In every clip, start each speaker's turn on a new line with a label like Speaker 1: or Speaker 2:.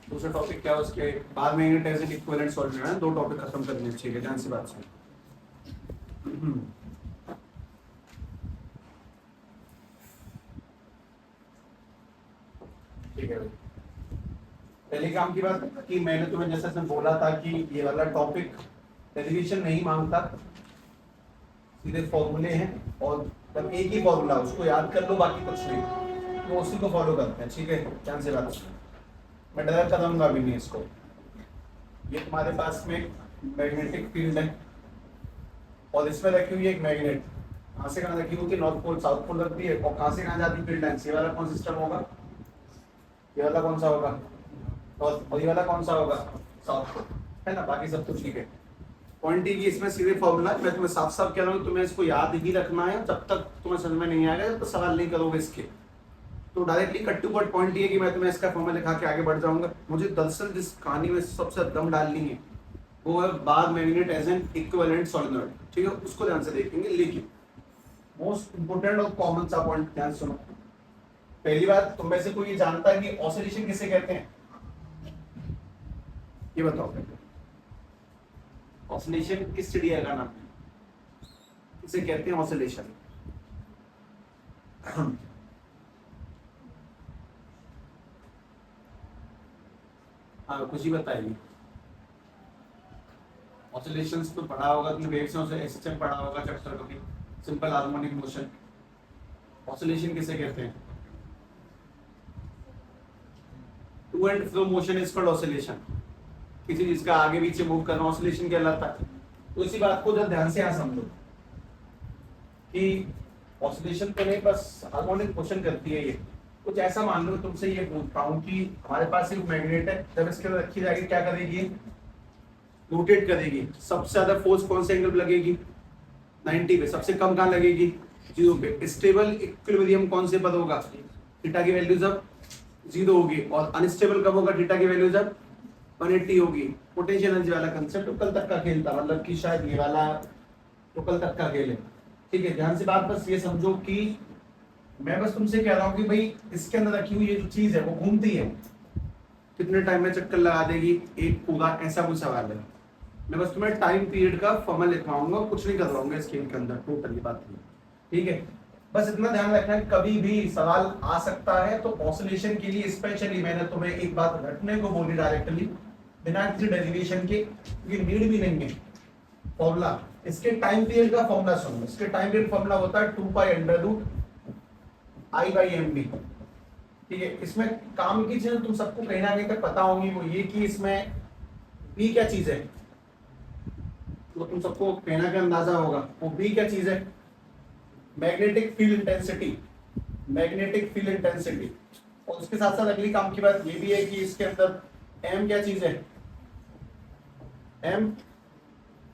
Speaker 1: दूसरा टॉपिक क्या है उसके बाद में मैग्नेटाइजिंग इक्विवेलेंट सॉल्यूशन है, दो टॉपिक खत्म करने चाहिए, ध्यान से बात सुन। ठीक है भाई, पहले काम की बात कि मैंने तुम्हें जैसे बोला था कि ये वाला टॉपिक डेरिवेशन नहीं मांगता, सीधे फॉर्मूले हैं और तब एक ही फॉर्मूला उसको याद कर लो, बाकी कुछ नहीं, तो उसी को फॉलो करते हैं। ठीक है, ध्यान से बात सुनो, मैं डायरेक्ट करूंगा भी नहीं इसको। ये तुम्हारे पास में मैग्नेटिक फील्ड है और इसमें रखी हुई है एक मैग्नेट, कहाँ से कहाँ रखी हुई, नॉर्थ पोल साउथ पोल रखती है, और कहाँ से कहाँ जाती फील्ड लाइन। ये वाला कौन सिस्टम होगा, ये वाला कौन सा होगा नॉर्थ, और ये वाला कौन सा होगा साउथ पोल, है ना। बाकी सब तो ठीक है। पॉइंट की इसमें सीधे फॉर्मूला है, मैं तुम्हें साफ साफ कह रहा हूँ, तुम्हें इसको याद ही रखना है, जब तक तुम्हें समझ में नहीं आएगा, जब तक सवाल नहीं करोगे इसके। तो directly cut to cut point ये कि मैं तुम्हें इसका फॉर्मूला लिखा के आगे बढ़ जाऊंगा। मुझे दरअसल जिस कहानी में सबसे दम डालनी है वो है bar magnet as an equivalent solenoid. ठीक है, उसको ध्यान से देखेंगे, लेकिन मोस्ट इंपोर्टेंट और कॉमन सा पॉइंट ध्यान सुनो। पहली बात, तुम में से कोई ये जानता है कि ऑसिलेशन किसे कहते हैं, ये बताओ। ऑसिलेशन किस चिड़िया का नाम है, किसे कहते हैं ऑसिलेशन? हाँ, कुछ ही बताइए। ऑसिलेशंस तो पढ़ा होगा तुमने, वेव्स में एसएचएम पढ़ा होगा चैप्टर कभी, सिंपल हार्मोनिक मोशन। ऑसिलेशन किसे कहते हैं? To and fro motion is called oscillation. किसी चीज का आगे पीछे मूव करना ऑसिलेशन कहलाता है। तो इसी बात को जब ध्यान से यहाँ समझो कि ऑसिलेशन तो नहीं, बस हार्मोनिक मोशन करती है ये। कुछ ऐसा मान लो, तुमसे ये पूछता हूँ कि हमारे पास एक मैग्नेट है, जब इसके अंदर रखी जाएगी क्या करेगी, रोटेट करेगी। सबसे ज्यादा फोर्स कौन से एंगल पे लगेगी, 90 पे। सबसे कम कहाँ लगेगी, 0 पे। स्टेबल इक्विलिब्रियम कौन से पद होगा, थीटा की वैल्यू जब 0 होगी, और अनस्टेबल कब होगा, थीटा की वैल्यू जब 180 होगी। पोटेंशियल एनर्जी वाला कंसेप्ट तो कल तक का खेल था, मतलब कि शायद ये वाला तो कल तक का खेल है। ठीक है, ध्यान से बात बस ये समझो कि मैं बस तुमसे कह रहा हूँ कि भाई इसके अंदर रखी हुई ये जो चीज है वो घूमती है, कितने टाइम में चक्कर लगा देगी एक पूरा, ऐसा कुछ सवाल है। मैं बस तुम्हें टाइम पीरियड का फॉर्मूला लिखवाऊंगा, कुछ नहीं करवाऊंगा इसके अंदर, टोटली बात नहीं। ठीक है, बस इतना ध्यान रखना है, कभी भी सवाल आ सकता है। तो ऑसिलेशन के लिए स्पेशली मैंने तुम्हें एक बात रटने को बोली डायरेक्टली, बिना किसी डेरिवेशन के, क्योंकि नीड भी नहीं है फॉर्मूला। इसके टाइम पीरियड का फॉर्मूला सुनो, इसके टाइम पीरियड फॉर्मूला होता है 2 pi under root I by M B. ठीक है, इसमें काम की चीज तुम सबको कहीं ना कहीं तक पता होंगी, वो ये कि इसमें बी क्या चीज है, तो तुम सबको कहीं ना कहीं अंदाजा होगा वो बी क्या चीज है, magnetic field intensity. Magnetic field intensity. और उसके साथ साथ अगली काम की बात ये भी है कि इसके अंदर एम क्या चीज है, M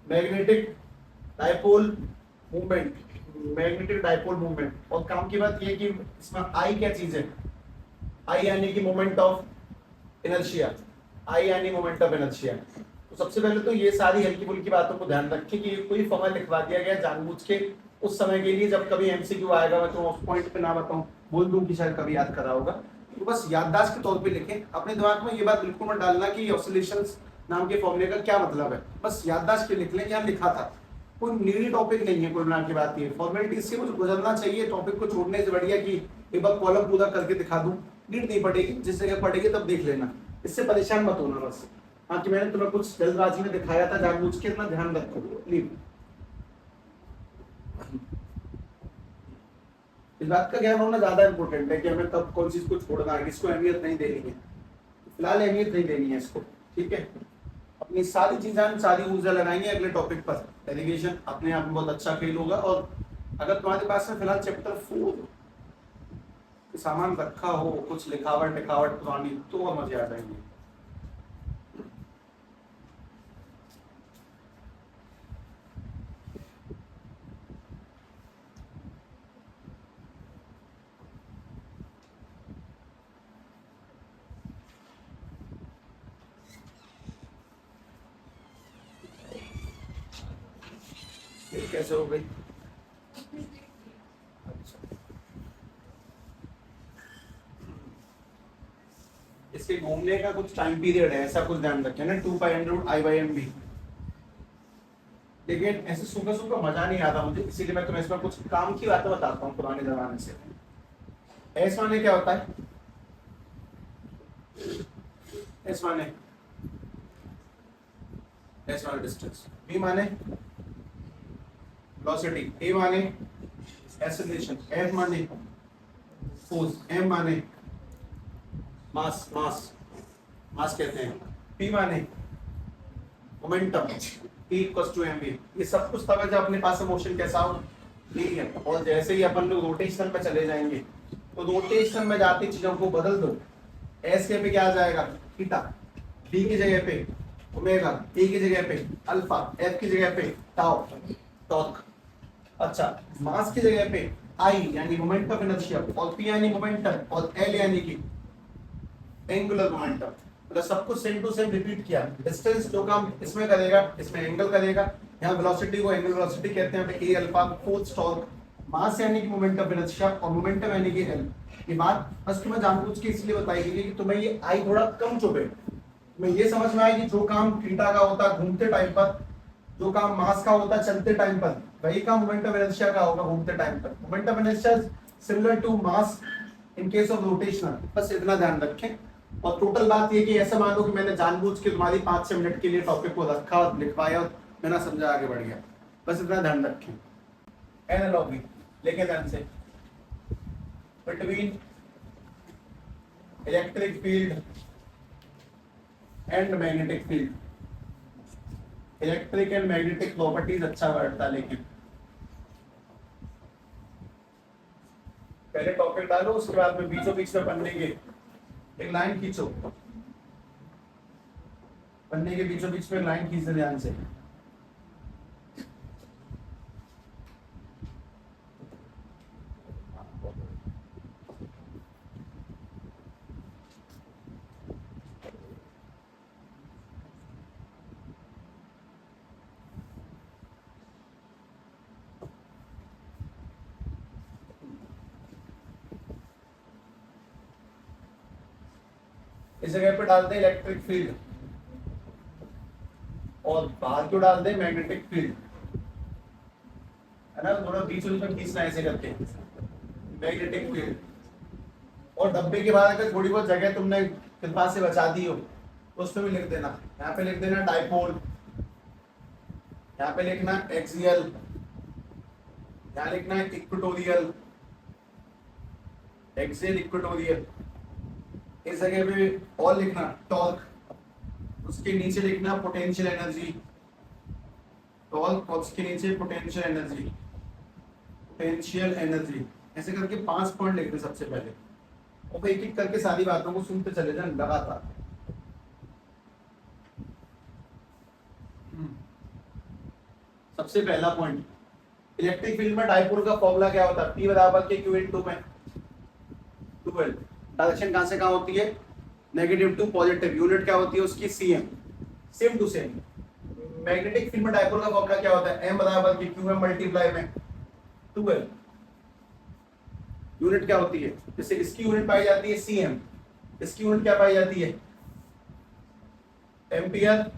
Speaker 1: magnetic dipole movement, magnetic dipole movement. और काम की बात ये कि इसमें आई क्या चीज है, आई यानी कि मोमेंट ऑफ इनर्शिया, आई यानी मोमेंट ऑफ इनर्शिया। तो सबसे पहले तो ये सारी हल्की फुल्की बातों को ध्यान रखें कि कोई फॉर्मूला लिखवा दिया गया जानबूझ के उस समय के लिए, जब कभी एमसीक्यू आएगा मैं तो उस पॉइंट पे ना बताऊं, बोल दूं कि शायद कभी याद करा होगा। तो बस याददाश्त के तौर पे लिखें, अपने दिमाग में ये बात बिल्कुल मत डालना कि ऑसिलेशंस नाम के फॉर्मूले का क्या मतलब है, बस याददाश्त के लिख लें कि लिखा था। कोई नीडी टॉपिक नहीं है, कोई नाम की बात नहीं है, फॉर्मेलिटी से मुझे गुजरना चाहिए, टॉपिक को छोड़ने से बढ़िया कि एक बार कॉलम पूरा करके दिखा दूं। नीड नहीं पड़ेगी, जिस जगह पड़ेगी तब देख लेना, इससे परेशान मत होना बस। हाँ, कि मैंने तुम्हें कुछ जल्दबाजी में दिखाया था जानबूझ के, इतना ध्यान रखो प्लीज। इस बात का ज्ञान होना ज्यादा इंपॉर्टेंट है कि हमें कब कौन चीज को छोड़ना है, किसको अहमियत नहीं देनी है, फिलहाल अहमियत नहीं देनी है इसको। ठीक है, अपनी सारी चीजें सारी ऊर्जा लगाएंगे अगले टॉपिक पर। डेरिवेशन अपने आप में बहुत अच्छा फील होगा। और अगर तुम्हारे पास में फिलहाल चैप्टर 4 सामान रखा हो, कुछ लिखावट लिखावट पुरानी, तो और मजे आ जाएंगे। ये कैसे हो गई? इसके इसके घूमने का कुछ टाइम पीरियड है, ऐसा कुछ ध्यान रखें ना, 2π√I/mv। लेकिन ऐसे सूखा सूखा मजा नहीं आता मुझे, इसीलिए मैं तुम्हें इसमें कुछ काम की बातें बताता हूँ पुराने जमाने से। एस माने क्या होता है? एस माने डिस्टेंस, बी माने वेलोसिटी, ए माने एक्सेलरेशन, एफ माने फोर्स, एम माने मास कहते हैं, पी माने momentum, E equals to mv। ये सब कुछ तब है जब अपने पास मोशन कैसा हो, नहीं है। और जैसे ही अपन लोग रोटेशन पे चले जाएंगे तो रोटेशन में जाती चीजों को बदल दो। एस के पे क्या आ जाएगा? थीटा, बी की जगह पे ओमेगा, ए की जगह पे अल्फा, एफ की जगह पे टाउ टॉर्क। अच्छा, मास की जगह पे आई यानी मोमेंट ऑफ इनर्शिया, और पी यानी मोमेंटम, और एल यानी कि एंगुलर मोमेंटम। मतलब सब कुछ सेम टू सेम रिपीट किया। डिस्टेंस जो काम इसमें करेगा इसमें एंगल करेगा। यहाँ वेलोसिटी को एंगल वेलोसिटी कहते हैं, ए अल्फा, फोर्स टॉर्क, मास यानी कि मोमेंट ऑफ इनर्शिया, और मोमेंटम यानी कि एल। ये बात बस तुम्हें जानबूझ के इसलिए बताई गई कि तुम्हें ये आई थोड़ा कम चुभे। तुम्हें ये समझ में आए कि जो काम थीटा का होता है घूमते टाइम पर, जो काम मास का होता है चलते टाइम पर, वही काम मोमेंट ऑफ इनर्शिया का होगा घूमते टाइम पर। Moment of inertia similar to mass in case of rotational, बस इतना ध्यान रखें। और टोटल बात ये कि ऐसा मान लो कि मैंने जानबूझ के तुम्हारी 5-6 मिनट के लिए टॉपिक को रखा और लिखवाया और मैंने समझा आगे बढ़ गया, बस इतना ध्यान रखें। एनालॉजी लेके ध्यान से, between electric field and magnetic field. Electric and magnetic properties अच्छा वर्ड था, लेकिन पहले टॉपिक डालो, उसके बाद में बीचों बीच में पन्ने के एक लाइन खींचो, पन्ने के बीचों बीच में लाइन खींच दे ध्यान से। इस जगह पे डाल दे इलेक्ट्रिक फील्ड और बाहर क्यों डाल दे मैग्नेटिक फील्ड, है ना। थोड़ा बीच में खींचना ऐसे करके मैग्नेटिक फील्ड। और डब्बे के बाद अगर थोड़ी बहुत जगह तुमने कृपा से बचा दी हो तो उसमें भी लिख देना। यहाँ पे लिख देना डाइपोल, यहाँ पे लिखना एक्सियल, यहाँ लिखना है इक्वेटोरियल, एक्सियल इक्वेटोरियल। इस जगह पे और लिखना टॉर्क, उसके नीचे लिखना पोटेंशियल एनर्जी, टॉर्क और उसके नीचे पोटेंशियल एनर्जी, पोटेंशियल एनर्जी। ऐसे करके 5 पॉइंट लिखने सबसे पहले, और एक एक करके सारी बातों को सुनते चले जाए लगातार। सबसे पहला पॉइंट, इलेक्ट्रिक फील्ड में डाइपोल का फॉर्मूला क्या होता है? P बराबर के Q/2 में 12। डायरेक्शन कहां से कहां होती है? Negative to positive. यूनिट क्या होती है उसकी? cm। Same to same magnetic field में डाइपोल का फॉर्मूला क्या होता है? m बराबर के qm मल्टीप्लाई में 12। यूनिट क्या होती है? जैसे इसकी यूनिट पाई जाती है cm, इसकी यूनिट क्या पाई जाती है? एम्पियर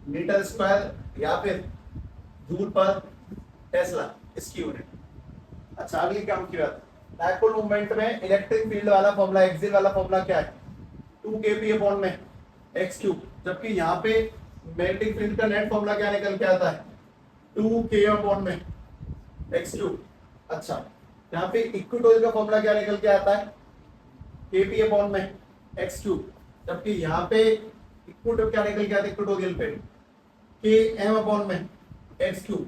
Speaker 1: मीटर स्क्वायर या फिर जूल पर टेस्ला, इसकी यूनिट। अच्छा, अगली काम की बात, डाइपोल मूवमेंट में इलेक्ट्रिक फील्ड वाला फॉर्मूला, एक्सियल वाला फॉर्मूला क्या है? 2kp अपॉन में x3। जबकि यहाँ पे मैग्नेटिक फील्ड का नेट फॉर्मूला क्या निकल के आता है? 2k अपॉन में x3। अच्छा, यहाँ पे इक्वेटोरियल का फॉर्मूला क्या निकल के आता है? kp अपॉन में x3। जबकि यहाँ पे इक्वेटोरियल क्या निकल के आता है? इक्वेटोरियल पे km अपॉन में x3।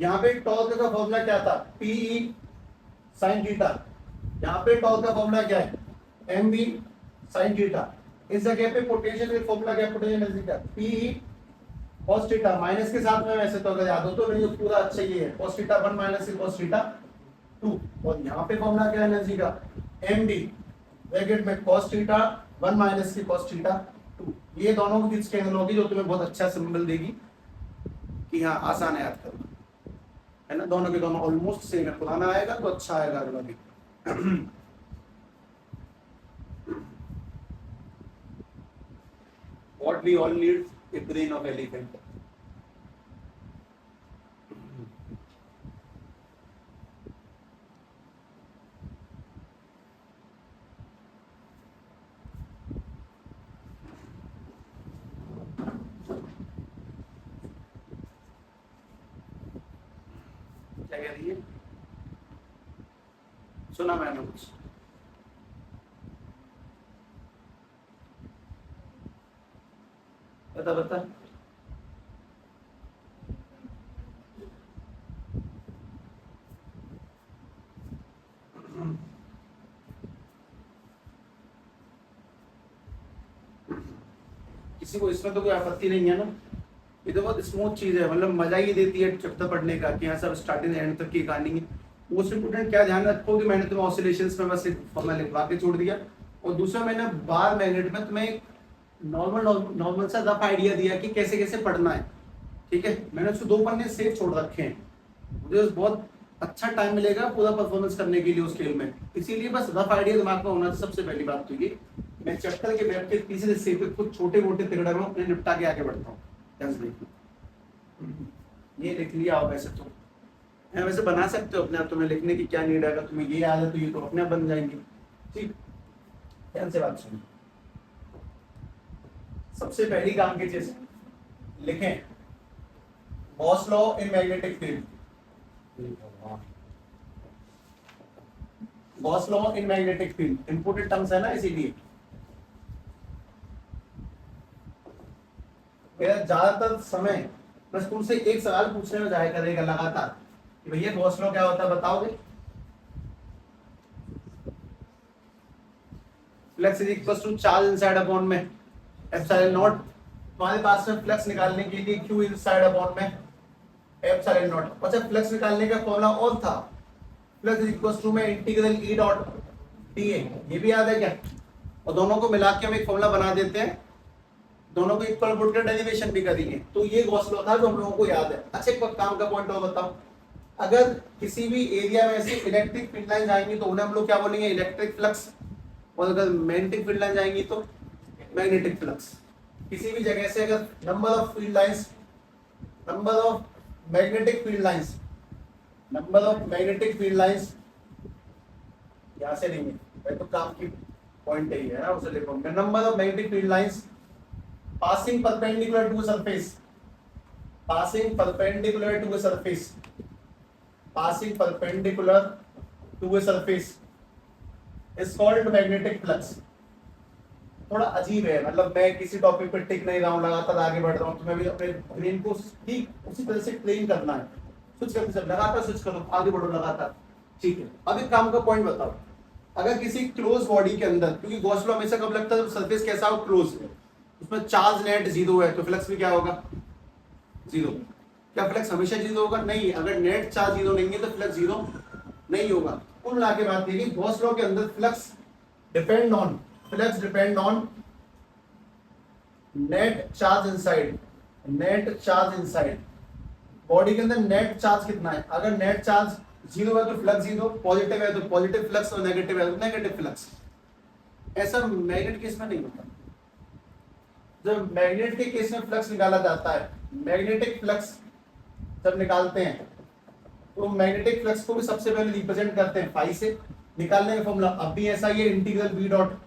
Speaker 1: यहाँ पे टॉर्क का फॉर्मूला क्या था? pe sin theta. यहाँ पे टॉर्क का फॉर्मूला क्या है? mv sin theta. इस जगह पे पोटेंशियल का फॉर्मूला क्या है? पोटेंशियल एनर्जी का pe cos थीटा, माइनस के साथ में वैसे तो अगर याद हो तो, नहीं तो पूरा अच्छा ही है cos theta 1 minus cos theta 2। और यहाँ पे फॉर्मूला क्या है एनर्जी का? md ब्रैकेट में cos theta 1 minus cos theta 2। ये दोनों की बीच की एंगल होगी जो तुम्हें बहुत अच्छा सिंबल देगी कि हाँ आसान है याद करना, है ना। दोनों के दोनों ऑलमोस्ट सेम है, पुराना आएगा तो अच्छा आएगा अगला भी। What we all need a brain of elephant. क्या कह रही है? सुना मैंने कुछ? बता बता। किसी को इसमें तो कोई आपत्ति नहीं है ना? ये तो बहुत स्मूथ चीज है, मतलब मजा ही देती है चैप्टर पढ़ने का कि यहाँ सब स्टार्टिंग एंड तक की कहानी है। मोस्ट इंपोर्टेंट क्या ध्यान रखो कि मैंने तुम्हें ऑसिलेशंस में बस एक फॉर्मूला लिखवा के छोड़ दिया, और दूसरा मैंने बार मैग्नेट में तुम्हें नॉर्मल सा रफ आइडिया दिया कि कैसे कैसे पढ़ना है। ठीक है, मैंने उसको 2 पन्ने सेव छोड़ रखे हैं, मुझे बहुत अच्छा टाइम मिलेगा पूरा परफॉर्मेंस करने के लिए उस खेल में, इसीलिए बस रफ आइडिया दिमाग में होना सबसे पहली बात। तो ये मैं चैप्टर के वेब के तीसरे हिस्से पे कुछ छोटे मोटे तिगड़ा में अपने निपटा के आगे बढ़ता हूँ। ये लिख लिया हो वैसे तो वैसे बना सकते हो अपने आप, तुम्हें लिखने की क्या नीड है, अगर तुम्हें ये याद है तो ये तो अपने आप बन जाएंगे। ठीक, ध्यान से बात सुनो। सबसे पहली काम की चीज लिखें, Gauss law in magnetic field. Gauss law in magnetic field important terms है ना, इसीलिए मेरा ज्यादातर समय बस तुमसे एक सवाल पूछने में जाया करेगा लगातार कि भैया गॉस लॉ क्या होता है, बताओगे? Flux is equal to charge inside upon में एप्सिलॉन नॉट। तुम्हारे पास में फ्लक्स निकालने के लिए क्यू इनसाइड अपॉन में एप्सिलॉन नॉट। अच्छा, फ्लक्स निकालने का फॉर्मूला और था, फ्लक्स इज इक्वल टू में integral E dot D A, ये भी याद है क्या? और दोनों को मिला के हम एक फॉर्मूला बना देते हैं, दोनों को इक्वल पुट कर डेरिवेशन भी करेंगे, तो ये गॉस लॉ था जो हम लोगों को याद है। अच्छा, एक काम का पॉइंट और बताओ, अगर किसी भी एरिया में से इलेक्ट्रिक फील्ड लाइन जाएंगी तो उन्हें हम लोग क्या बोलेंगे? Electric flux. और अगर मैग्नेटिक फील्ड लाइन जाएंगी तो मैग्नेटिक फ्लक्स। किसी भी जगह से अगर number of field lines, number of magnetic field lines, number of magnetic field lines यहां से नहीं है तो काम की पॉइंट यही है ना, उसे लिखो। Number of magnetic field lines passing perpendicular to a surface, passing perpendicular to a surface, passing perpendicular to a surface is called magnetic flux। थोड़ा अजीब है, मतलब मैं किसी टॉपिक पर टिक नहीं रहा हूँ, लगातार आगे बढ़ रहा हूँ, तुम्हें भी अपने ब्रेन को ठीक उसी तरह से ट्रेन करना है। स्विच करते सब लगातार स्विच करो, आगे बढ़ो लगातार। ठीक है, अब एक काम का पॉइंट बताओ, अगर किसी क्लोज बॉडी के अंदर, क्योंकि गॉस लॉ हमेशा कब लगता है जब सरफेस कैसा हो? क्लोज, उसमें चार्ज नेट 0 है तो फ्लक्स भी क्या होगा? 0। क्या फ्लक्स हमेशा 0 होगा? नहीं, अगर नेट चार्ज 0 नहीं है तो फ्लक्स 0 नहीं होगा। कुल मिला के बात यही, गॉस लॉ के अंदर flux depend on net charge inside, net charge inside body के अंदर। नेट चार्ज कितना है? अगर नेट चार्ज 0 है तो फ्लक्स 0, पॉजिटिव है तो पॉजिटिव फ्लक्स, और नेगेटिव है तो नेगेटिव फ्लक्स। ऐसा मैग्नेट केस में नहीं होता। जब मैग्नेट के केस में फ्लक्स निकाला जाता है, मैग्नेटिक फ्लक्स जब निकालते हैं तो मैग्नेटिक फ्लक्स को भी सबसे पहले रिप्रेजेंट करते हैं फाई से। निकालने का फॉर्मूला अब भी ऐसा ही है, integral B dot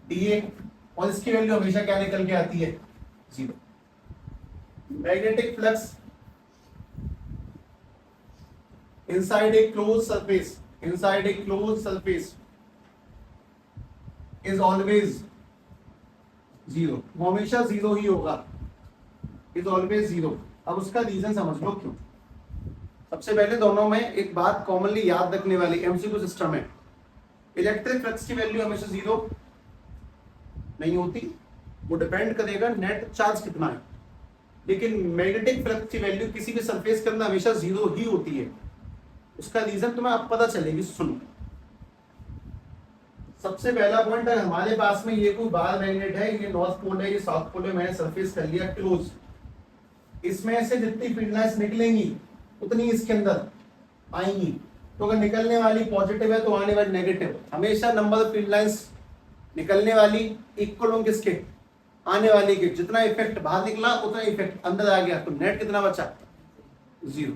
Speaker 1: D A, और इसकी वैल्यू हमेशा क्या निकल के आती है? 0। Magnetic flux inside a closed surface, inside a closed surface is always 0। वो हमेशा 0 ही होगा, is always 0। अब उसका रीजन समझ लो क्यों। सबसे पहले दोनों में एक बात कॉमनली याद रखने वाली एमसीक्यू सिस्टम है, इलेक्ट्रिक फ्लक्स की वैल्यू हमेशा 0 नहीं होती, वो डिपेंड करेगा नेट चार्ज कितना है। लेकिन मैग्नेटिक फ्लक्स की वैल्यू किसी भी सरफेस के अंदर हमेशा 0 ही होती है। उसका रीजन तुम्हें अब पता चलेगी, सुनो। सबसे पहला पॉइंट है, हमारे पास में ये कोई बार मैग्नेट है, ये नॉर्थ पोल है, ये साउथ पोल है, मैंने सरफेस कर लिया क्लोज। इसमें से जितनी फील्ड लाइंस निकलेंगी उतनी इसके अंदर आएंगी, तो अगर निकलने वाली पॉजिटिव है तो आने वाली नेगेटिव। हमेशा नंबर ऑफ फील्ड लाइंस निकलने वाली इक्वल होंगे किसके? आने वाली के जितना इफेक्ट बाहर निकला उतना इफेक्ट अंदर आ गया, तो नेट कितना बचा? 0।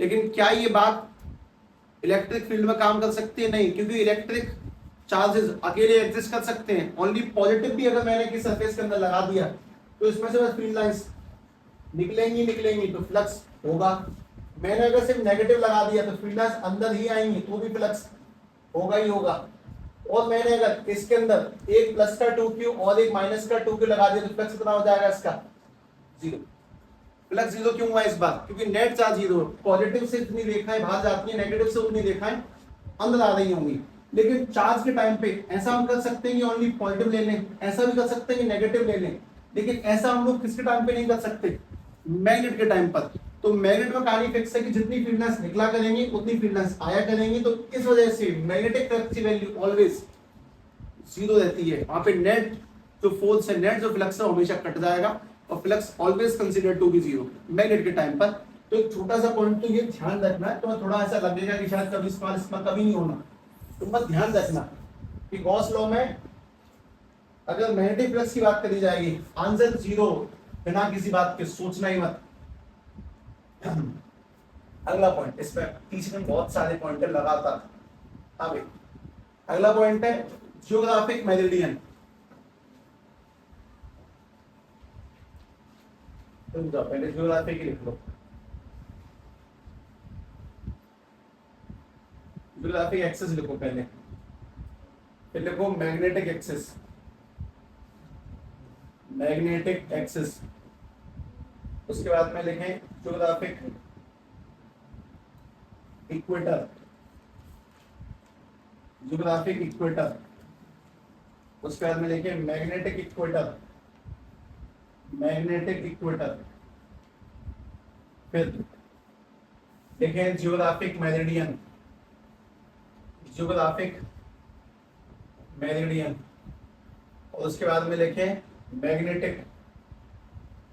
Speaker 1: लेकिन क्या ये बात इलेक्ट्रिक फील्ड में काम कर सकती है? नहीं, क्योंकि इलेक्ट्रिक चार्जेस अकेले एग्जिस्ट कर सकते हैं। ओनली पॉजिटिव भी अगर मैंने किसी सरफेस के अंदर लगा दिया तो इसमें से बस फील्ड लाइंस निकलेंगी तो फ्लक्स होगा। मैंने अगर सिर्फ नेगेटिव लगा दिया तो फील्ड लाइंस अंदर ही आएंगी तो भी फ्लक्स होगा ही होगा। और मैंने अगर इसके अंदर एक प्लस का 2q और एक माइनस का 2q लगा दिया तो फ्लक्स कितना हो जाएगा इसका? 0। फ्लक्स 0 क्यों हुआ इस बार? क्योंकि नेट चार्ज 0, पॉजिटिव से इतनी रेखाएं बाहर जाती है, नेगेटिव से उतनी रेखाएं अंदर आ रही होंगी। लेकिन चार्ज के टाइम पे ऐसा हम कर सकते हैं कि ओनली पॉजिटिव ले लें, ऐसा भी कर सकते हैं कि नेगेटिव ले लें, लेकिन ऐसा हम लोग किसके टाइम पे नहीं कर सकते? मैग्नेट के टाइम पर। तो मैग्नेट में कहानी फिक्स है कि जितनी फील्ड लाइंस निकला करेंगी उतनी फील्ड लाइंस आया करेंगी, तो इस वजह से मैग्नेटिक फ्लक्स की वैल्यू ऑलवेज 0 रहती है। वहां पे नेट जो फोर्स है, नेट जो फ्लक्स है हमेशा कट जाएगा और flux always consider to be 0 magnet के टाइम पर। तो एक छोटा सा पॉइंट तो ये ध्यान रखना है, तो थोड़ा ऐसा लगेगा कि शायद कभी इस्तेमाल कभी नहीं होना, तो बस ध्यान रखना कि गॉस लॉ में अगर मैग्नेटिक फ्लक्स की बात करी जाएगी आंसर 0 बिना किसी बात के, सोचना ही मत। अगला पॉइंट, इस पर तीसरे में बहुत सारे पॉइंट लगातार। हाँ भाई, अगला पॉइंट है जियोग्राफिक मेरिडियन। पहले जियोग्राफी की लिख लो। जियोग्राफिक एक्सिस लिखो पहले, फिर लिखो मैग्नेटिक एक्सिस। मैग्नेटिक एक्सिस, उसके बाद में लिखें जियोग्राफिक इक्वेटर। जियोग्राफिक इक्वेटर, उसके बाद में लिखें मैग्नेटिक इक्वेटर। मैग्नेटिक इक्वेटर, फिर लिखें जियोग्राफिक मेरिडियन। जियोग्राफिक मेरिडियन, और उसके बाद में लिखें मैग्नेटिक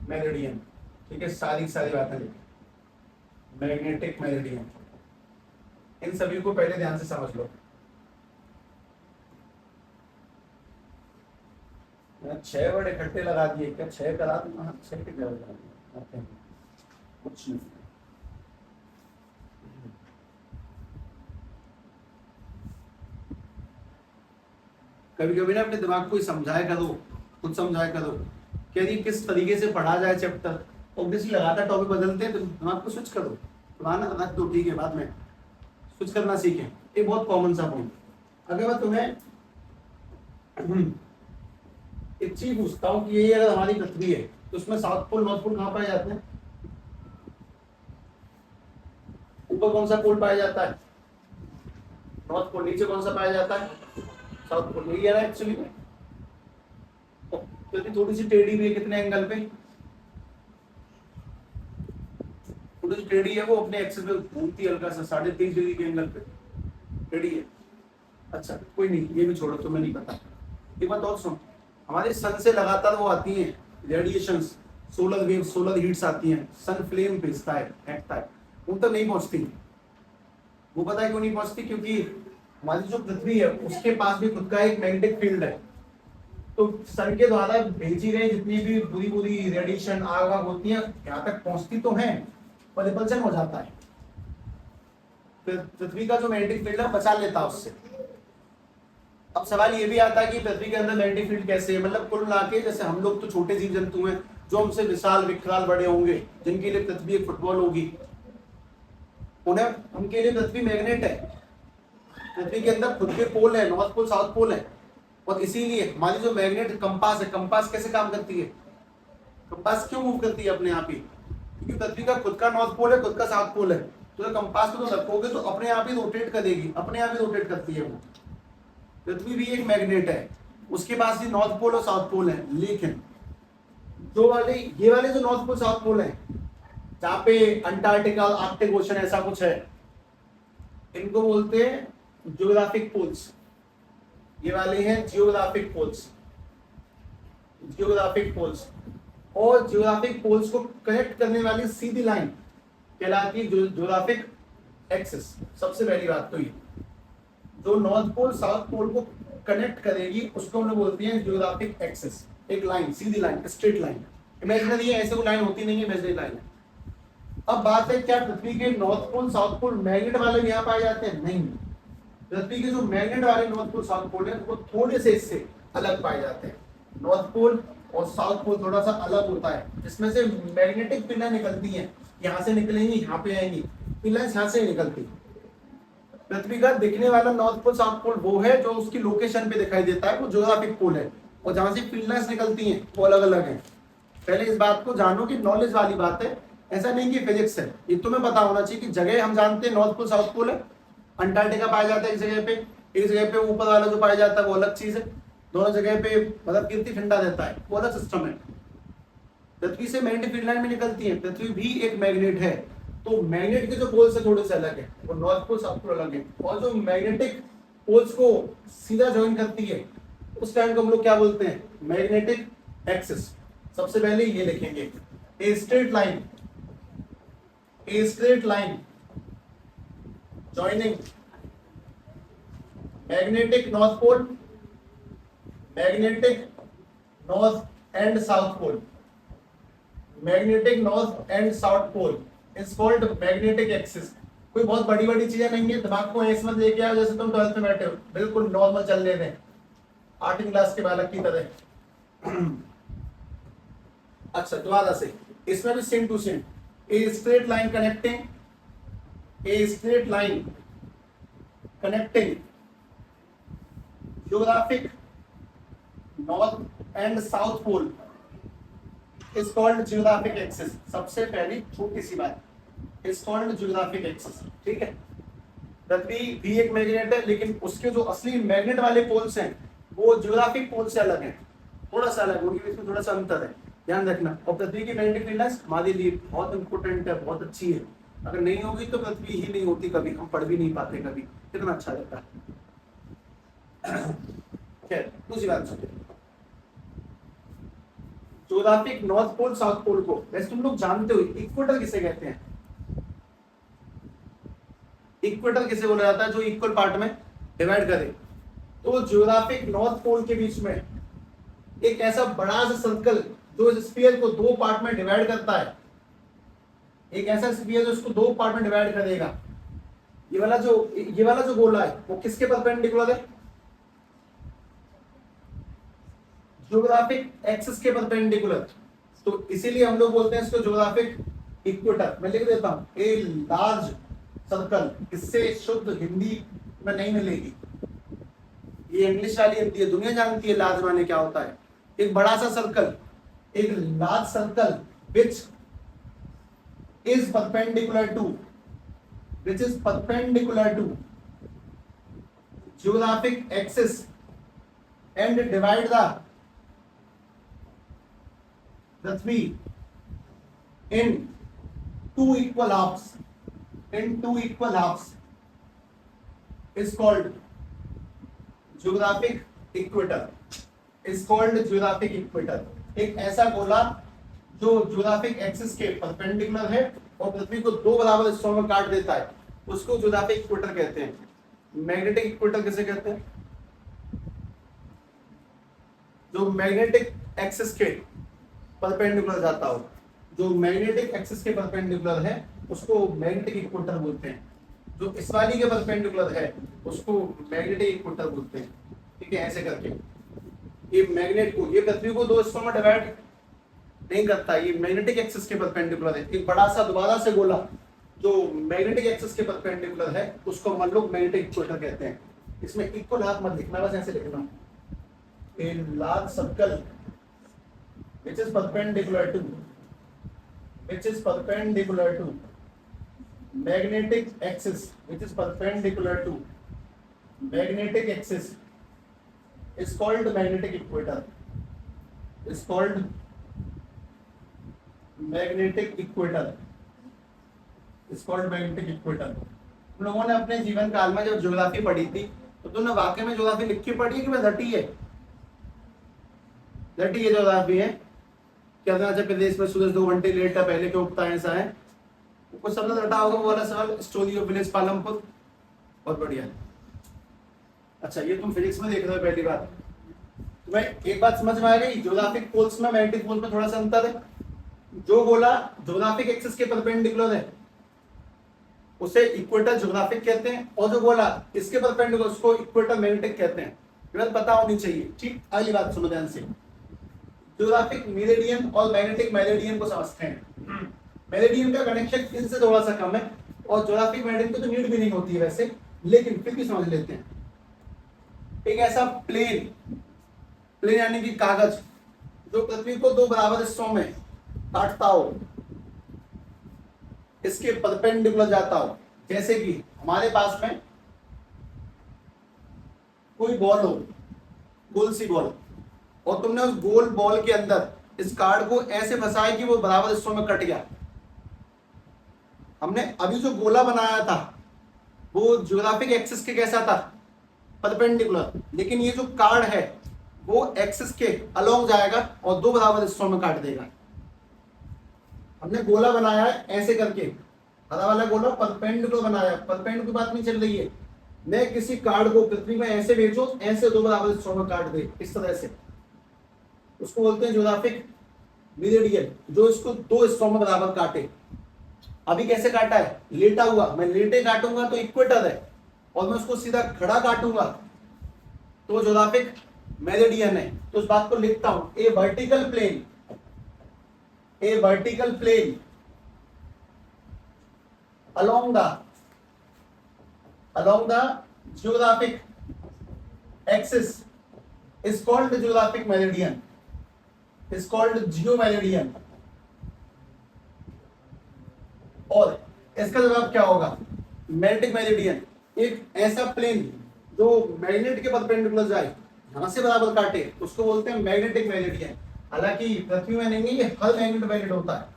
Speaker 1: मेरिडियन। ठीक है, सारी बातें लिखें मैग्नेटिक मेरिडियन। इन सभी को पहले ध्यान से समझ लो। 6 वर्ड इकट्ठे लगा दिए क्या? 6 करा दूं? हाँ, 6 के जगह कुछ नहीं। कभी कभी ना अपने दिमाग को समझाया करो, खुद समझाया करो कि यदि किस तरीके से पढ़ा जाए चैप्टर। ऑब्वियसली लगातार टॉपिक बदलते हैं तो दिमाग को स्विच करो, पुराना रख दो, ठीक है, बाद में स्विच करना सीखें। ये बहुत कॉमन सा पॉइंट। अगर मैं तुम्हें एक चीज पूछता हूँ कि ये अगर हमारी पृथ्वी है तो उसमें साउथ पोल नॉर्थ पोल कहाँ पाए जाते हैं? ऊपर कौन सा पोल पाया जाता है? North pole. नीचे कौन सा पाया जाता है? South pole. यही है ना एक्चुअली में। तो थोड़ी सी टेढ़ी भी है, कितने एंगल पे? थोड़ी सी टेढ़ी है, वो अपने एक्सिस पे घूमती है हल्का सा, 23.5 डिग्री के एंगल पे टेढ़ी है। अच्छा कोई नहीं, ये भी छोड़ो, तुम्हें नहीं पता। एक बात और सुन, हमारे सन से लगातार वो आती हैं radiations, solar wave, solar heats आती हैं, सन फ्लेम भेजता है, फेंकता है, उन तक नहीं पहुंचती। वो पता है क्यों नहीं पहुंचती? क्योंकि हमारी जो पृथ्वी है उसके पास भी खुद का एक मैग्नेटिक फील्ड है। तो सन के द्वारा भेजी गई जितनी भी बुरी बुरी रेडिएशन आग होती है यहाँ तक पहुंचती तो है, पर रिपल्शन हो जाता है। फिर पृथ्वी का जो मैग्नेटिक फील्ड है बचा लेता है उससे। अब सवाल ये भी आता है कि पृथ्वी के अंदर मैग्नेटिक फील्ड कैसे है? मतलब कुल मिला के जैसे हम लोग तो छोटे जीव जंतु हैं जो हमसे विशाल विकराल बड़े होंगे, जिनके लिए पृथ्वी एक फुटबॉल होगी, उन्हें उनके लिए पृथ्वी मैग्नेट है। पृथ्वी के अंदर खुद के पोल है, नॉर्थ पोल साउथ पोल है, और इसीलिए हमारी जो मैग्नेट कंपास है, कंपास कैसे काम करती है? कंपास क्यों मूव करती है अपने आप ही? क्योंकि पृथ्वी का खुद का नॉर्थ पोल है, खुद का साउथ पोल है। तो कंपास को तो रखोगे तो अपने आप ही रोटेट करेगी, अपने आप ही रोटेट करती है वो। पृथ्वी भी एक मैग्नेट है, उसके पास भी नॉर्थ पोल और साउथ पोल है। लेकिन ये वाले जो नॉर्थ पोल साउथ पोल है, जहाँ पे अंटार्कटिका आर्कटिक ओशन ऐसा कुछ है, इनको बोलते हैं जियोग्राफिक पोल्स। ये वाले हैं जियोग्राफिक पोल्स। जियोग्राफिक पोल्स, और जियोग्राफिक पोल्स को कनेक्ट करने वाली सीधी लाइन कहलाती है जियोग्राफिक एक्सिस। सबसे पहली बात तो ये, जो नॉर्थ पोल साउथ पोल को कनेक्ट करेगी उसको हम लोग बोलते हैं जियोग्राफिक एक्सिस। एक लाइन, सीधी लाइन, स्ट्रेट लाइन। इमेजिनरी है, ऐसे कोई लाइन होती नहीं है, इमेजिनरी लाइन है। अब बात है क्या पृथ्वी के north pole south pole magnet वाले भी यहाँ पाए जाते हैं? नहीं। पृथ्वी के जो मैग्नेट वाले नॉर्थ पोल साउथ पोल है वो थोड़े से इससे अलग पाए जाते हैं। नॉर्थ पोल और साउथ पोल थोड़ा सा अलग होता है, जिसमें से मैग्नेटिक पिलर निकलती हैं, यहाँ से निकलेंगी, यहाँ पे आएंगी, पिलर यहाँ से निकलती। पृथ्वी का दिखने वाला नॉर्थ पोल साउथ पोल वो है जो उसकी लोकेशन पे दिखाई देता है, वो ज्योग्राफिक पोल है, और जहां से पिलर्स निकलती हैं वो अलग अलग है। पहले इस बात को जानो कि नॉलेज वाली बात है, ऐसा नहीं कि फिजिक्स है। ये तुम्हें पता होना चाहिए कि जगह हम जानते हैं नॉर्थ पोल साउथ पोल है, अंटार्कटिका पाया जाता है एक जगह पे ऊपर वाला जो पाया जाता है वो अलग चीज है। दोनों जगह पे मतलब कितनी ठंडा रहता है वो अलग सिस्टम है। पृथ्वी से मैग्नेटिक फील्ड लाइन भी निकलती है, पृथ्वी भी एक मैग्नेट है, तो मैग्नेट के जो पोल से थोड़े से अलग है, वो नॉर्थ पोल साउथ पोल अलग है। और जो मैग्नेटिक पोल्स को सीधा ज्वाइन करती है उस टाइम को हम लोग क्या बोलते हैं? Magnetic axis. सबसे पहले ये लिखेंगे, ए straight line joining magnetic north pole, magnetic north and south pole, magnetic north and south pole is called magnetic axis। कोई बहुत बड़ी बड़ी चीजें नहीं है, दिमाग को ऐसे मत लेके आओ जैसे तुम 12th में बैठे हो, बिल्कुल नॉर्मल चल रहे हैं 8वीं क्लास के बालक की तरह। अच्छा दोबारा से, इसमें भी same to same, a straight line connecting geographic north and south pole is called geographic axis। सबसे पहली छोटी सी बात, is called geographic axis। ठीक है, पृथ्वी भी एक मैग्नेट है, लेकिन उसके जो असली मैग्नेट वाले पोल्स हैं वो ज्योग्राफिक पोल से अलग है, थोड़ा सा अलग, उनके बीच में थोड़ा सा अंतर है, ध्यान रखना। और पृथ्वी की मैग्नेटिक फील्ड हमारे लिए बहुत इंपोर्टेंट है, बहुत अच्छी है। अगर नहीं होगी तो पृथ्वी ही नहीं होती, कभी हम पढ़ भी नहीं पाते, कभी कितना अच्छा रहता है। खैर दूसरी बात सुनिए, geographic north pole south pole को वैसे तुम लोग जानते हो, इक्वेटर किसे कहते हैं? इक्वेटर किसे बोला जाता है? जो इक्वल पार्ट में डिवाइड करे। तो ज्योग्राफिक नॉर्थ पोल के बीच में एक ऐसा बड़ा सा सर्कल जो इस स्फीयर को दो पार्ट में डिवाइड करता है, एक ऐसा स्फीयर जो इसको दो पार्ट में डिवाइड करेगा। ये वाला जो गोला है वो किसके परपेंडिकुलर है? ज्योग्राफिक एक्सिस के परपेंडिकुलर। तो इसीलिए हम लोग बोलते हैं इसको ज्योग्राफिक इक्वेटर। मैं लिख देता हूं, ए लार्ज सर्कल, इससे शुद्ध हिंदी में नहीं मिलेगी, ये इंग्लिश वाली हिंदी है, दुनिया जानती है लार्ज माने क्या होता है। एक बड़ा सा सर्कल, एक large circle which is perpendicular to geographic axis and divide the Prithvi in two equal halves is called geographic equator। एक ऐसा गोला जो ज्योग्राफिक एक्सिस के परपेंडिकुलर है और पृथ्वी को दो बराबर हिस्सों में काट देता है, उसको ज्योग्राफिक इक्वेटर कहते हैं। मैग्नेटिक इक्वेटर किसे कहते हैं? जो मैग्नेटिक एक्सिस के परपेंडिकुलर जाता हो, जो मैग्नेटिक एक्सिस के परपेंडिकुलर है उसको मैग्नेटिक इक्वेटर बोलते हैं। जो इस वाली के परपेंडिकुलर है उसको मैग्नेटिक इक्वेटर बोलते हैं। ठीक है, ऐसे करके ये मैग्नेट को, ये पृथ्वी को दो हिस्सों में डिवाइड नहीं करता, ये मैग्नेटिक एक्सिस के परपेंडिकुलर है। एक बड़ा सा दोबारा से गोला जो मैग्नेटिक एक्सिस के परपेंडिकुलर है उसको हम लोग मैग्नेटिक इक्वेटर कहते हैं। इसमें इक्वल हाथ मत लिखना, बस ऐसे लिखना, a large circle which is perpendicular to magnetic axis is called magnetic equator, तुम लोगों ने अपने जीवन काल में जब ज्योग्राफी पढ़ी थी तो तुमने वाकई में ज्योग्राफी लिख के पढ़ी है कि मैं रटी है ज्योग्राफी है? क्या अरुणाचल प्रदेश में सूरज 2 घंटे लेट है, पहले क्यों उगता है, ऐसा है? कुछ समझ रटा होगा वो वाला सवाल, स्टोरी ऑफ विलेज पालमपुर। बहुत बढ़िया। अच्छा, ये तुम फिजिक्स में देख रहे हो पहली बार, मैं एक बात समझ में आ गई, ज्योग्राफिक पोल्स में मैग्नेटिक पोल में थोड़ा सा अंतर है। जो गोला ज्योग्राफिक एक्सिस के परपेंडिकुलर है उसे इक्वेटर ज्योग्राफिक कहते हैं, और जो गोला इसके परपेंडिकुलर उसको इक्वेटर मैग्नेटिक कहते हैं। ये बात पता होनी चाहिए। ठीक, अगली बात सुनो ध्यान से। ज्योग्राफिक मेरिडियन और मैग्नेटिक मेरिडियन को समझते हैं। मेरिडियन का कनेक्शन इनसे थोड़ा सा कम है, और ज्योग्राफिक मेरिडियन को तो नीड भी नहीं होती है वैसे, लेकिन फिर भी समझ लेते हैं। एक ऐसा प्लेन, प्लेन यानी कि कागज, जो पृथ्वी को दो बराबर हिस्सों में काटता हो, इसके परपेंडिकुलर जाता हो। जैसे कि हमारे पास में कोई बॉल हो, गोल सी बॉल, और तुमने उस गोल बॉल के अंदर इस कार्ड को ऐसे फंसाया कि वो बराबर हिस्सों में कट गया। हमने अभी जो गोला बनाया था वो ज्योग्राफिक एक्सिस के कैसा था, परपेंडिकुलर, लेकिन ये जो कार्ड है वो एक्सिस के अलोंग जाएगा और दो बराबर हिस्सों में काट देगा। हमने गोला बनाया है ऐसे करके, हरा वाला गोला परपेंडिकुलर बनाया, परपेंडिकुलर बात नहीं चल रही है। मैं किसी कार्ड को पृथ्वी में ऐसे भेजो, ऐसे दो बराबर हिस्सों में काट दे, इस तरह से, उसको बोलते हैं ज्योग्राफिक मेरिडियन, जो इसको दो हिस्सों में बराबर काटे। अभी कैसे काटा है, लेटा हुआ, मैं लेटे काटूंगा तो इक्वेटर है, और मैं उसको सीधा खड़ा काटूंगा तो ज्योग्राफिक मेरिडियन है। तो उस बात को लिखता हूं, a vertical plane, a vertical plane along the geographic axis is called the geographic meridian, is called geomeridian। और इसका जवाब क्या होगा, मैग्नेटिक मेरिडियन। एक ऐसा प्लेन जो मैग्नेट के परपेंडिकुलर जाए, यहां से बराबर काटे, उसको बोलते हैं मैग्नेटिक मेरिडियन। हालांकि पृथ्वी में नहीं है, ये हर मैग्नेट होता है।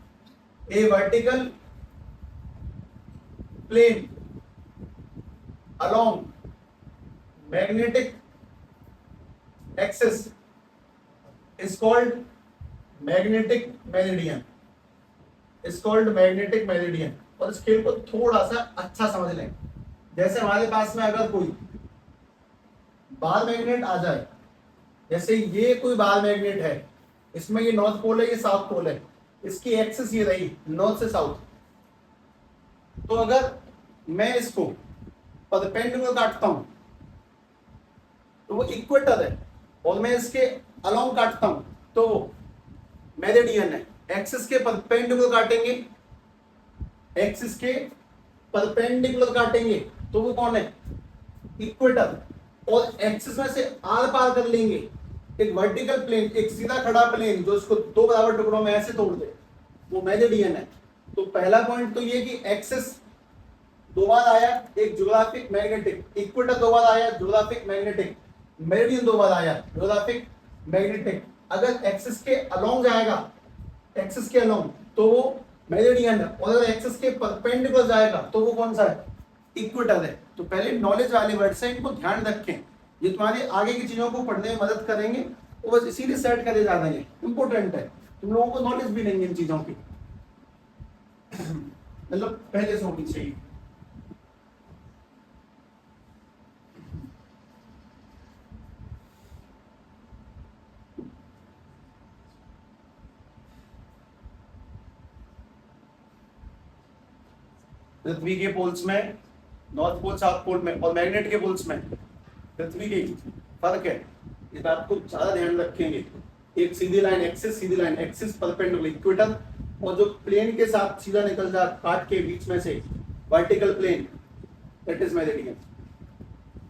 Speaker 1: A vertical plane along magnetic axis is called magnetic meridian, is called magnetic meridian। और इस खेल को थोड़ा सा अच्छा समझ लें। जैसे हमारे पास में अगर कोई बार मैग्नेट आ जाए, जैसे ये कोई बार मैग्नेट है, इसमें ये नॉर्थ पोल है, ये साउथ पोल है, इसकी एक्सिस ये रही नॉर्थ से साउथ, तो अगर मैं इसको परपेंडिकुलर काटता हूं तो वो इक्वेटर है, और मैं इसके अलोंग काटता हूं तो वो मेरिडियन है। एक्सिस के परपेंडिकुलर काटेंगे, एक्सिस के परपेंडिकुलर काटेंगे तो वो कौन है, इक्वेटर। और एक्सिस में से आर पार कर लेंगे, एक वर्टिकल प्लेन, एक सीधा खड़ा प्लेन जो इसको दो बराबर टुकड़ों में ऐसे तोड़ दे, वो मेरिडियन है। तो पहला पॉइंट तो ये कि एक्सिस दो बार आया, एक ज्योग्राफिक मैग्नेटिक, इक्वेटर दो बार आया ज्योग्राफिक मैग्नेटिक, मेरिडियन दो बार आया ज्योग्राफिक मैग्नेटिक। अगर एक्सिस के अलोंग जाएगा, एक्सिस के अलोंग, तो वो मेरिडियन है, और अगर एक्सिस के परपेंडिकुलर जाएगा तो वो कौन सा है, इक्वेटर है। तो पहले नॉलेज वाले वर्ड्स हैं, इनको ध्यान रखें, ये तुम्हारे आगे की चीजों को पढ़ने में मदद करेंगे। वो बस इसीलिए सेट करे जा रहे हैं, इंपॉर्टेंट है, तुम लोगों को नॉलेज भी नहीं है इन चीजों की, मतलब पहले से होनी चाहिए। पृथ्वी के पोल्स में, नॉर्थ पोल साउथ पोल में, और मैग्नेट के पोल्स में पृथ्वी के फर्क है, इस बात को ज्यादा ध्यान रखेंगे। एक सीधी लाइन एक्सिस, सीधी लाइन एक्सिस, परपेंडिकुलर इक्वेटर, और जो प्लेन के साथ सीधा निकल जा काट के बीच में से vertical plane, that is meridian.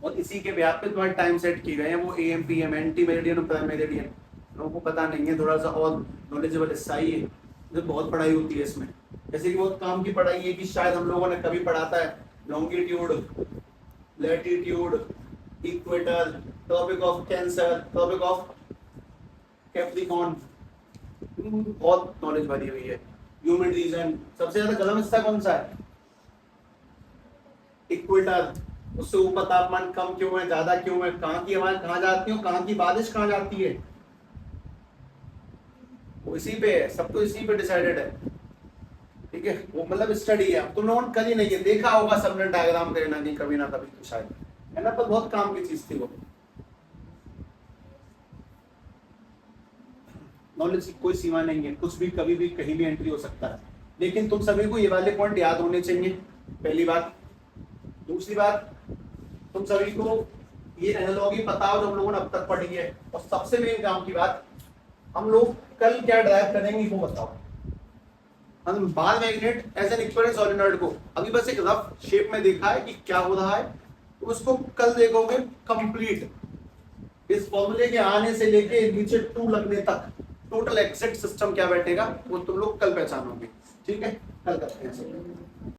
Speaker 1: और इसी के ब्याह पे तुम्हारे टाइम सेट किए गए हैं, वो AM PM, एंटी मेरिडियन और प्राइम मेरिडियन। लोगों को पता नहीं है, थोड़ा सा और नॉलेजेबल हिस्सा ही है, जो बहुत पढ़ाई होती है इसमें। जैसे कि बहुत काम की पढ़ाई है कि शायद हम लोगों ने कभी पढ़ा था longitude, latitude, equator, topic of cancer, topic of Capricorn, बहुत नॉलेज भरी हुई है। ह्यूमन रीजन, सबसे ज्यादा गर्म हिस्सा कौन सा है, इक्वेटर। उससे ऊपर तापमान कम क्यों है, ज्यादा क्यों है, कहाँ की हवा कहाँ जाती है, कहाँ की बारिश कहाँ जाती है, वो इसी पे है, सब तो इसी पे डिसाइडेड है। ठीक है, वो मतलब स्टडी है, तुम लोगों ने कभी नहीं है, देखा होगा सबने डायग्राम करना नहीं कभी ना कभी तो शायद, है ना, पर बहुत काम की चीज थी वो। नॉलेज की कोई सीमा नहीं है, कुछ भी कभी भी कहीं भी एंट्री हो सकता है, लेकिन तुम सभी को ये वाले पॉइंट याद होने चाहिए, पहली बात। दूसरी बात, तुम सभी को ये एनालॉजी पता हो जो हम लोगों ने अब तक पढ़ी है, और सबसे मेन काम की बात, हम लोग कल क्या ड्राइव करेंगे वो बताओ। हम bar magnet as an equivalent solenoid को अभी बस एक रफ शेप में देखा है कि क्या हो रहा है, तो उसको कल देखोगे कंप्लीट, इस फॉर्मूले के आने से लेके नीचे 2 लगने तक टोटल एग्जैक्ट सिस्टम क्या बैठेगा वो तुम लोग कल पहचानोगे। ठीक है, कल करते हैं।